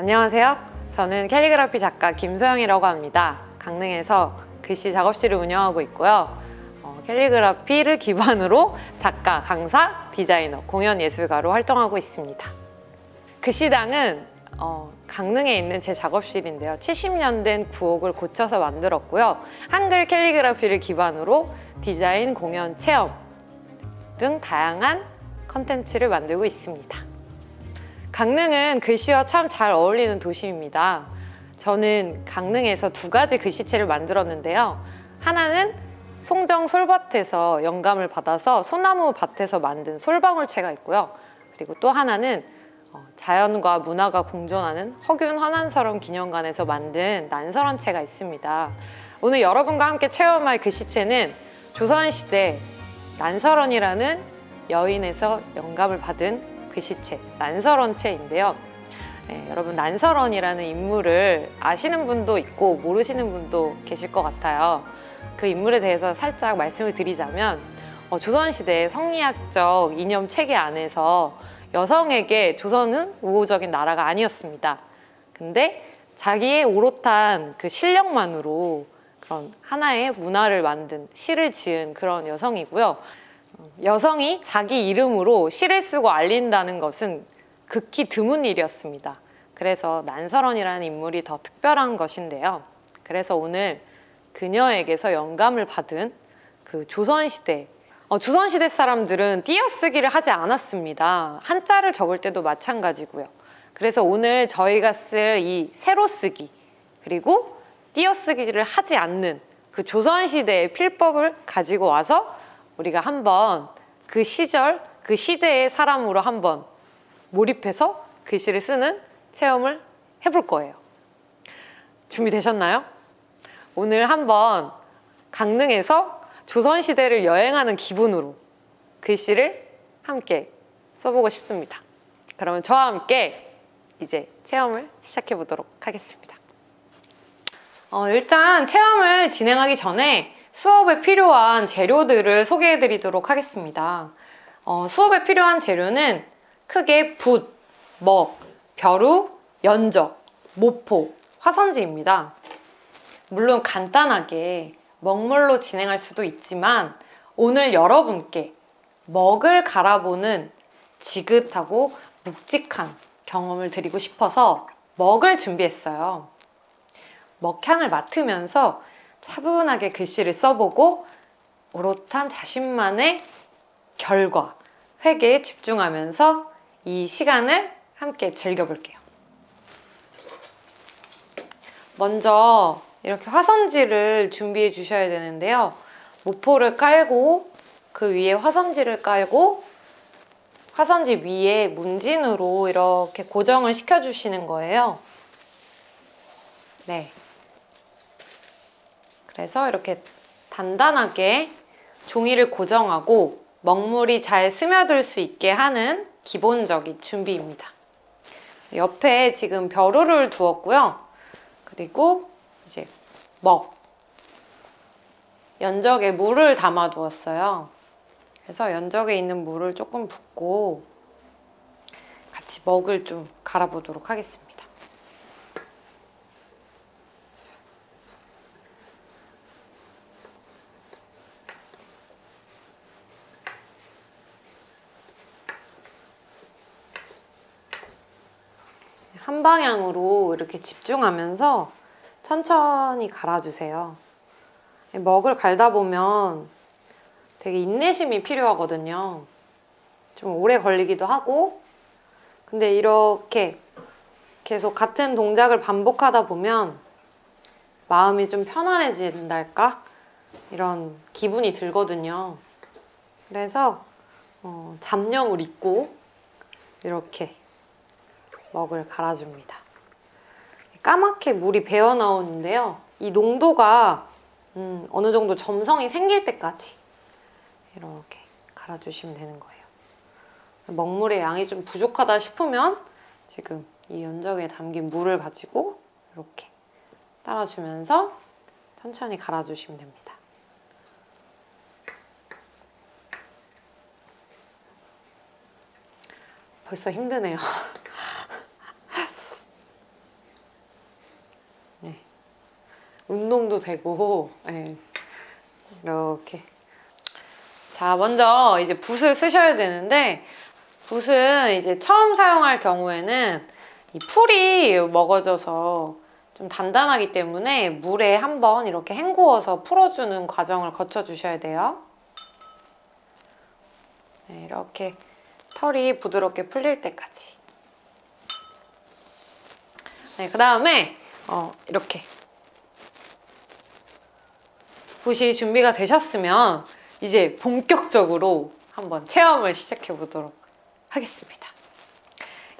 안녕하세요. 저는 캘리그라피 작가 김소영이라고 합니다. 강릉에서 글씨 작업실을 운영하고 있고요. 캘리그라피를 기반으로 작가, 강사, 디자이너, 공연 예술가로 활동하고 있습니다. 글씨당은 강릉에 있는 제 작업실인데요. 70년 된 구옥을 고쳐서 만들었고요. 한글 캘리그라피를 기반으로 디자인, 공연, 체험 등 다양한 컨텐츠를 만들고 있습니다. 강릉은 글씨와 참 잘 어울리는 도시입니다. 저는 강릉에서 두 가지 글씨체를 만들었는데요. 하나는 송정 솔밭에서 영감을 받아서 소나무 밭에서 만든 솔방울체가 있고요. 그리고 또 하나는 자연과 문화가 공존하는 허균 화난설원 기념관에서 만든 난설원체가 있습니다. 오늘 여러분과 함께 체험할 글씨체는 조선시대 난설원이라는 여인에서 영감을 받은 글씨체, 난설원체인데요. 여러분 난설원이라는 인물을 아시는 분도 있고 모르시는 분도 계실 것 같아요. 그 인물에 대해서 살짝 말씀을 드리자면 조선시대 성리학적 이념 체계 안에서 여성에게 조선은 우호적인 나라가 아니었습니다. 근데 자기의 오롯한 그 실력만으로 그런 하나의 문화를 만든 시를 지은 그런 여성이고요. 여성이 자기 이름으로 시를 쓰고 알린다는 것은 극히 드문 일이었습니다. 그래서 난설원이라는 인물이 더 특별한 것인데요. 그래서 오늘 그녀에게서 영감을 받은 그 조선시대 사람들은 띄어쓰기를 하지 않았습니다. 한자를 적을 때도 마찬가지고요. 그래서 오늘 저희가 쓸 이 세로쓰기 그리고 띄어쓰기를 하지 않는 그 조선시대의 필법을 가지고 와서 우리가 한번 그 시절, 그 시대의 사람으로 한번 몰입해서 글씨를 쓰는 체험을 해볼 거예요. 준비되셨나요? 오늘 한번 강릉에서 조선시대를 여행하는 기분으로 글씨를 함께 써보고 싶습니다. 그러면 저와 함께 이제 체험을 시작해 보도록 하겠습니다. 일단 체험을 진행하기 전에 수업에 필요한 재료들을 소개해 드리도록 하겠습니다. 수업에 필요한 재료는 크게 붓, 먹, 벼루, 연적, 모포, 화선지입니다. 물론 간단하게 먹물로 진행할 수도 있지만 오늘 여러분께 먹을 갈아보는 지긋하고 묵직한 경험을 드리고 싶어서 먹을 준비했어요. 먹향을 맡으면서 차분하게 글씨를 써보고 오롯한 자신만의 결과, 회계에 집중하면서 이 시간을 함께 즐겨볼게요. 먼저 이렇게 화선지를 준비해 주셔야 되는데요. 모포를 깔고 그 위에 화선지를 깔고 화선지 위에 문진으로 이렇게 고정을 시켜주시는 거예요. 네. 그래서 이렇게 단단하게 종이를 고정하고 먹물이 잘 스며들 수 있게 하는 기본적인 준비입니다. 옆에 지금 벼루를 두었고요. 그리고 이제 연적에 물을 담아 두었어요. 그래서 연적에 있는 물을 조금 붓고 같이 먹을 좀 갈아보도록 하겠습니다. 한 방향으로 이렇게 집중하면서 천천히 갈아주세요. 먹을 갈다 보면 되게 인내심이 필요하거든요. 좀 오래 걸리기도 하고 근데 이렇게 계속 같은 동작을 반복하다 보면 마음이 좀 편안해진달까? 이런 기분이 들거든요. 그래서 잡념을 잊고 이렇게 먹을 갈아줍니다. 까맣게 물이 배어 나오는데요. 이 농도가 어느 정도 점성이 생길 때까지 이렇게 갈아주시면 되는 거예요. 먹물의 양이 좀 부족하다 싶으면 지금 이 연적에 담긴 물을 가지고 이렇게 따라주면서 천천히 갈아주시면 됩니다. 벌써 힘드네요. 운동도 되고, 네. 이렇게. 자, 먼저 이제 붓을 쓰셔야 되는데, 붓은 이제 처음 사용할 경우에는 이 풀이 먹어져서 좀 단단하기 때문에 물에 한번 이렇게 헹구어서 풀어주는 과정을 거쳐주셔야 돼요. 네, 이렇게 털이 부드럽게 풀릴 때까지. 네, 그 다음에 이렇게 붓이 준비가 되셨으면 이제 본격적으로 한번 체험을 시작해 보도록 하겠습니다.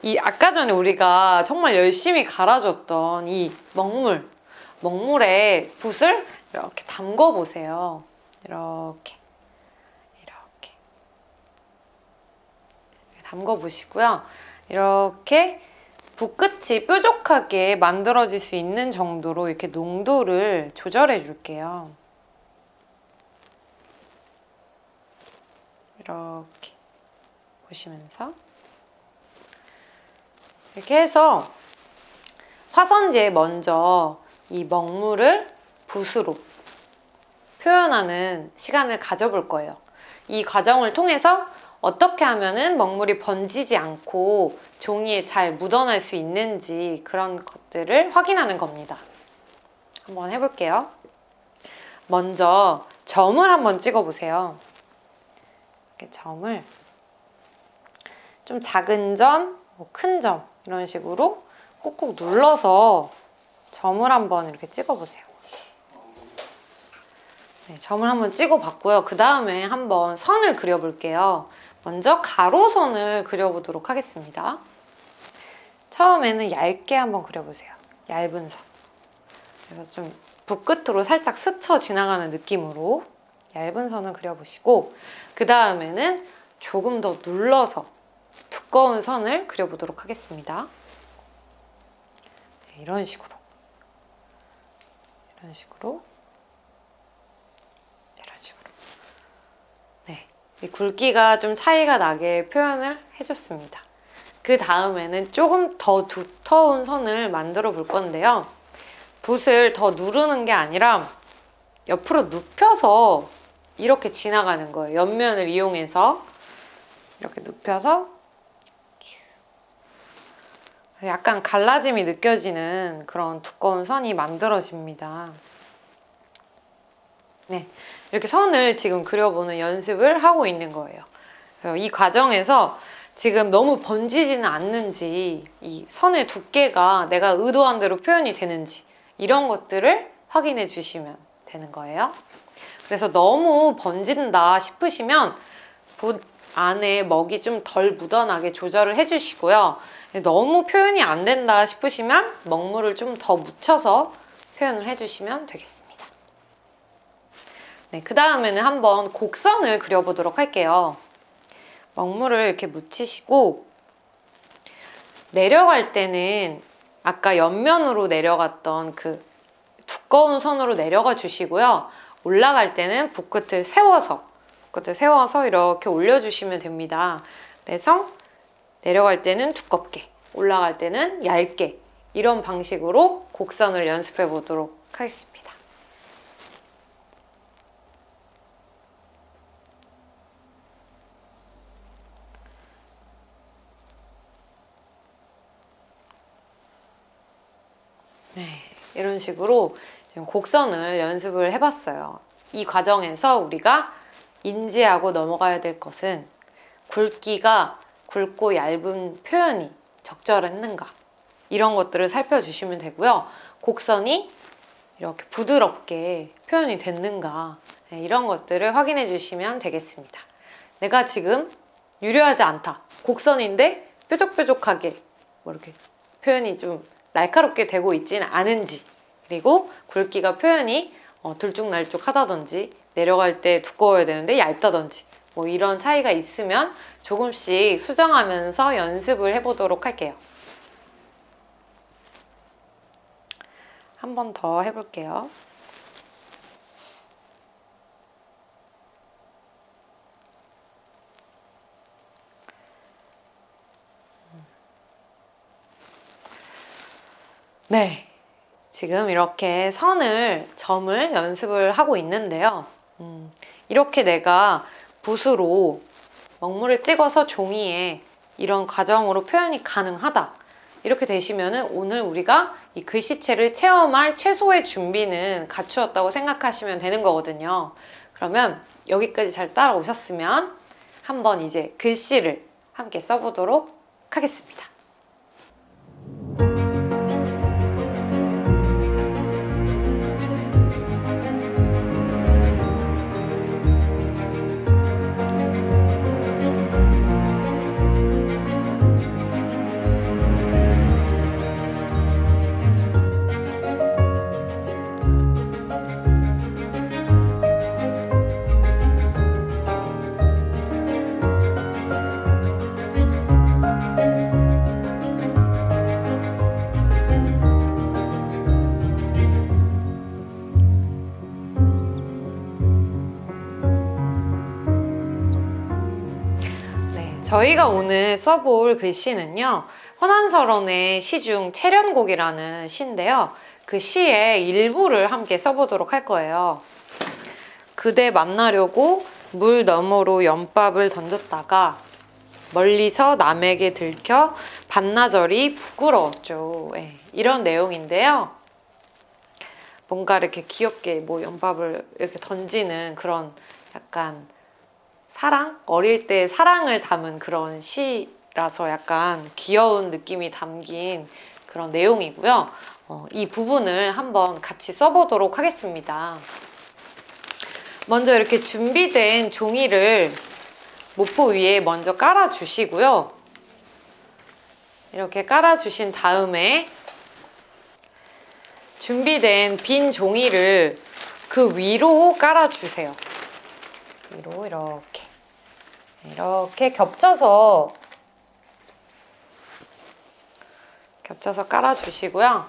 이 아까 전에 우리가 정말 열심히 갈아줬던 이 먹물에 붓을 이렇게 담궈 보세요. 이렇게 담궈 보시고요. 이렇게 붓끝이 뾰족하게 만들어질 수 있는 정도로 이렇게 농도를 조절해 줄게요. 이렇게 보시면서 이렇게 해서 화선지에 먼저 이 먹물을 붓으로 표현하는 시간을 가져볼 거예요. 이 과정을 통해서 어떻게 하면은 먹물이 번지지 않고 종이에 잘 묻어날 수 있는지 그런 것들을 확인하는 겁니다. 한번 해볼게요. 먼저 점을 한번 찍어보세요. 이렇게 점을 좀 작은 점, 큰 점 이런 식으로 꾹꾹 눌러서 점을 한번 이렇게 찍어보세요. 네, 점을 한번 찍어봤고요. 그 다음에 한번 선을 그려볼게요. 먼저 가로선을 그려보도록 하겠습니다. 처음에는 얇게 한번 그려보세요. 얇은 선. 그래서 좀 붓끝으로 살짝 스쳐 지나가는 느낌으로 얇은 선을 그려보시고 그 다음에는 조금 더 눌러서 두꺼운 선을 그려보도록 하겠습니다. 네, 이런 식으로. 네, 이 굵기가 좀 차이가 나게 표현을 해줬습니다. 그 다음에는 조금 더 두터운 선을 만들어 볼 건데요. 붓을 더 누르는 게 아니라 옆으로 눕혀서 이렇게 지나가는 거예요. 옆면을 이용해서 이렇게 눕혀서 약간 갈라짐이 느껴지는 그런 두꺼운 선이 만들어집니다. 네, 이렇게 선을 지금 그려보는 연습을 하고 있는 거예요. 그래서 이 과정에서 지금 너무 번지지는 않는지 이 선의 두께가 내가 의도한 대로 표현이 되는지 이런 것들을 확인해 주시면 되는 거예요. 그래서 너무 번진다 싶으시면 붓 안에 먹이 좀 덜 묻어나게 조절을 해주시고요. 너무 표현이 안 된다 싶으시면 먹물을 좀 더 묻혀서 표현을 해주시면 되겠습니다. 네, 그 다음에는 한번 곡선을 그려보도록 할게요. 먹물을 이렇게 묻히시고 내려갈 때는 아까 옆면으로 내려갔던 그 두꺼운 선으로 내려가 주시고요. 올라갈 때는 붓끝을 세워서 이렇게 올려주시면 됩니다. 그래서 내려갈 때는 두껍게, 올라갈 때는 얇게 이런 방식으로 곡선을 연습해 보도록 하겠습니다. 네, 이런 식으로 지금 곡선을 연습을 해봤어요. 이 과정에서 우리가 인지하고 넘어가야 될 것은 굵기가 굵고 얇은 표현이 적절했는가 이런 것들을 살펴주시면 되고요. 곡선이 이렇게 부드럽게 표현이 됐는가 이런 것들을 확인해 주시면 되겠습니다. 내가 지금 유려하지 않다. 곡선인데 뾰족뾰족하게 뭐 이렇게 표현이 좀 날카롭게 되고 있지는 않은지 그리고 굵기가 표현이 들쭉날쭉하다든지 내려갈 때 두꺼워야 되는데 얇다든지 뭐 이런 차이가 있으면 조금씩 수정하면서 연습을 해보도록 할게요. 한 번 더 해볼게요. 네, 지금 이렇게 점을 연습을 하고 있는데요. 이렇게 내가 붓으로 먹물을 찍어서 종이에 이런 과정으로 표현이 가능하다. 이렇게 되시면은 오늘 우리가 이 글씨체를 체험할 최소의 준비는 갖추었다고 생각하시면 되는 거거든요. 그러면 여기까지 잘 따라오셨으면 한번 이제 글씨를 함께 써보도록 하겠습니다. 저희가 오늘 써볼 글씨는요, 허난설원의 시 중 채련곡이라는 시인데요. 그 시의 일부를 함께 써보도록 할 거예요. 그대 만나려고 물 너머로 연밥을 던졌다가 멀리서 남에게 들켜 반나절이 부끄러웠죠. 네, 이런 내용인데요. 뭔가 이렇게 귀엽게 연밥을 이렇게 던지는 그런 약간 어릴 때 사랑을 담은 그런 시라서 약간 귀여운 느낌이 담긴 그런 내용이고요. 이 부분을 한번 같이 써보도록 하겠습니다. 먼저 이렇게 준비된 종이를 모포 위에 먼저 깔아주시고요. 이렇게 깔아주신 다음에 준비된 빈 종이를 그 위로 깔아주세요. 위로 이렇게 겹쳐서 깔아주시고요.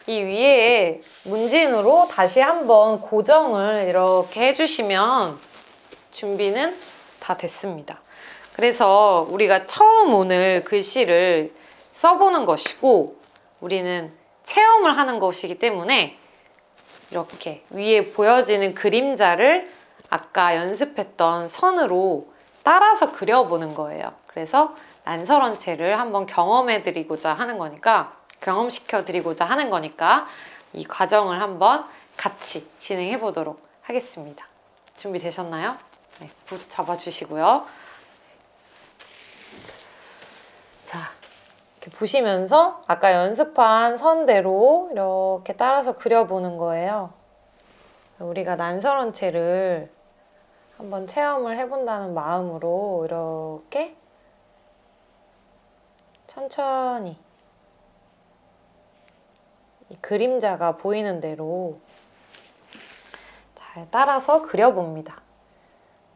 이 위에 문진으로 다시 한번 고정을 이렇게 해주시면 준비는 다 됐습니다. 그래서 우리가 처음 오늘 글씨를 써보는 것이고 우리는 체험을 하는 것이기 때문에 이렇게 위에 보여지는 그림자를 아까 연습했던 선으로 따라서 그려보는 거예요. 그래서 난설원체를 한번 경험시켜드리고자 하는 거니까 이 과정을 한번 같이 진행해 보도록 하겠습니다. 준비되셨나요? 네, 붓 잡아주시고요. 자, 이렇게 보시면서 아까 연습한 선대로 이렇게 따라서 그려보는 거예요. 우리가 난설원체를 한번 체험을 해본다는 마음으로 이렇게 천천히 이 그림자가 보이는 대로 잘 따라서 그려봅니다.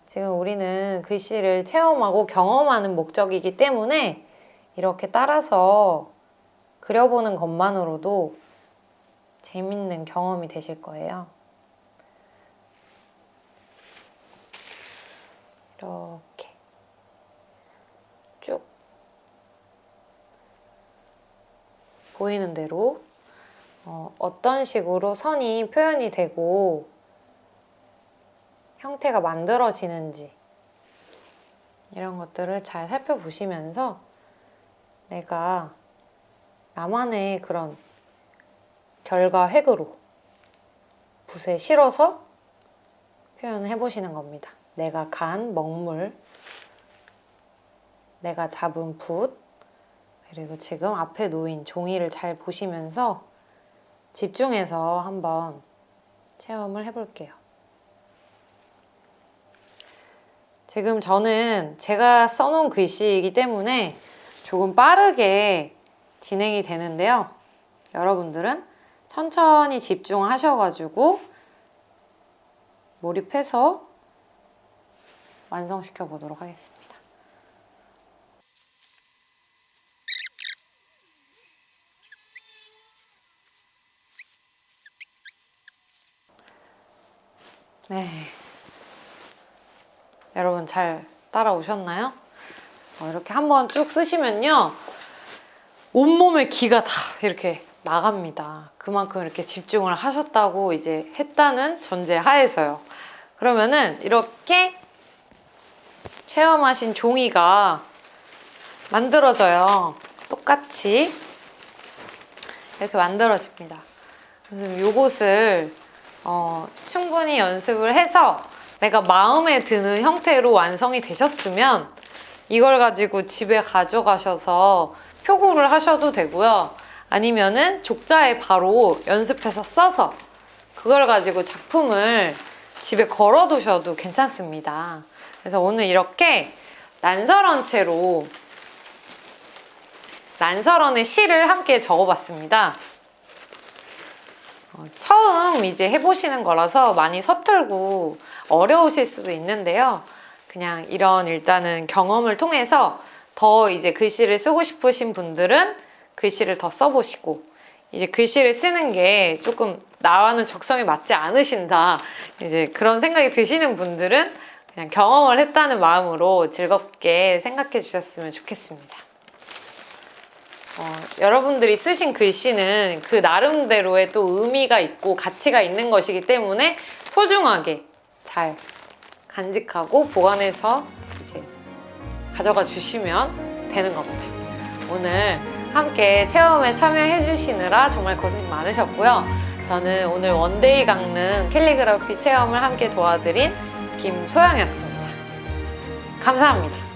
지금 우리는 글씨를 체험하고 경험하는 목적이기 때문에 이렇게 따라서 그려보는 것만으로도 재밌는 경험이 되실 거예요. 이렇게 쭉 보이는 대로 어떤 식으로 선이 표현이 되고 형태가 만들어지는지 이런 것들을 잘 살펴보시면서 내가 나만의 그런 결과 획으로 붓에 실어서 표현을 해보시는 겁니다. 내가 간 먹물, 내가 잡은 붓, 그리고 지금 앞에 놓인 종이를 잘 보시면서 집중해서 한번 체험을 해볼게요. 지금 저는 제가 써놓은 글씨이기 때문에 조금 빠르게 진행이 되는데요. 여러분들은 천천히 집중하셔가지고 몰입해서 완성시켜 보도록 하겠습니다. 네. 여러분 잘 따라오셨나요? 이렇게 한번 쭉 쓰시면요. 온몸에 기가 다 이렇게 나갑니다. 그만큼 이렇게 집중을 하셨다고 이제 했다는 전제 하에서요. 그러면은 이렇게 체험하신 종이가 만들어져요. 똑같이 이렇게 만들어집니다. 그래서 요것을 충분히 연습을 해서 내가 마음에 드는 형태로 완성이 되셨으면 이걸 가지고 집에 가져가셔서 표구를 하셔도 되고요. 아니면은 족자에 바로 연습해서 써서 그걸 가지고 작품을 집에 걸어 두셔도 괜찮습니다. 그래서 오늘 이렇게 난설원체로 난설원의 시를 함께 적어봤습니다. 처음 이제 해보시는 거라서 많이 서툴고 어려우실 수도 있는데요. 그냥 이런 일단은 경험을 통해서 더 이제 글씨를 쓰고 싶으신 분들은 글씨를 더 써보시고 이제 글씨를 쓰는 게 조금 나와는 적성에 맞지 않으신다 이제 그런 생각이 드시는 분들은 그냥 경험을 했다는 마음으로 즐겁게 생각해 주셨으면 좋겠습니다. 여러분들이 쓰신 글씨는 그 나름대로의 또 의미가 있고 가치가 있는 것이기 때문에 소중하게 잘 간직하고 보관해서 이제 가져가 주시면 되는 겁니다. 오늘 함께 체험에 참여해 주시느라 정말 고생 많으셨고요. 저는 오늘 원데이 강릉 캘리그라피 체험을 함께 도와드린 김소영이었습니다. 감사합니다.